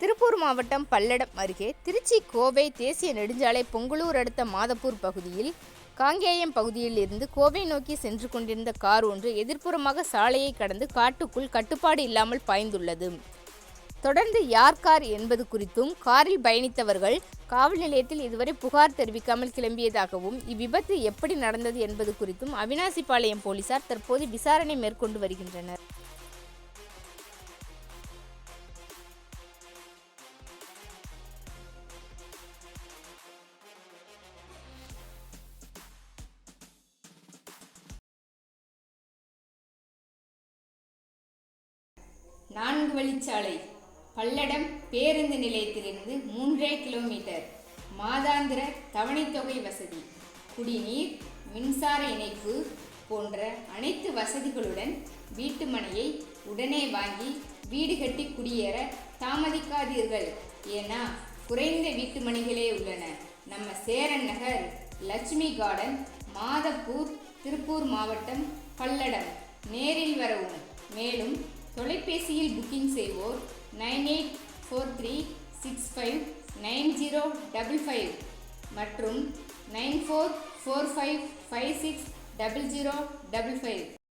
திருப்பூர் மாவட்டம் பல்லடம் அருகே திருச்சி கோவை தேசிய நெடுஞ்சாலை பொங்கலூர் அடுத்த மாதப்பூர் பகுதியில் காங்கேயம் பகுதியில் இருந்து கோவை நோக்கி சென்று கொண்டிருந்த கார் ஒன்று எதிர்ப்புறமாக சாலையை கடந்து காட்டுக்குள் கட்டுப்பாடு இல்லாமல் பாய்ந்துள்ளது. தொடர்ந்து யார் கார் என்பது குறித்தும் காரில் பயணித்தவர்கள் காவல் நிலையத்தில் இதுவரை புகார் தெரிவிக்காமல் கிளம்பியதாகவும் இவ்விபத்து எப்படி நடந்தது என்பது குறித்தும் அவினாசிபாளையம் போலீசார் தற்போது விசாரணை மேற்கொண்டு வருகின்றனர். நான்கு வழிச்சாலை பல்லடம் பேருந்து நிலையத்திலிருந்து 3 கிலோமீட்டர். மாதாந்திர தவணைத்தொகை வசதி, குடிநீர், மின்சார இணைப்பு போன்ற அனைத்து வசதிகளுடன் வீட்டு மனையை உடனே வாங்கி வீடு கட்டி குடியேற தாமதிக்காதீர்கள். ஏன்னா குறைந்த வீட்டு மனைகளே உள்ளன. நம்ம சேரன் நகர், லட்சுமி கார்டன், மாதப்பூர், திருப்பூர் மாவட்டம், பல்லடம். நேரில் வரவும். மேலும் தொலைபேசியில் புக்கிங் செய்வோர் 9843659055 மற்றும் 9445560055.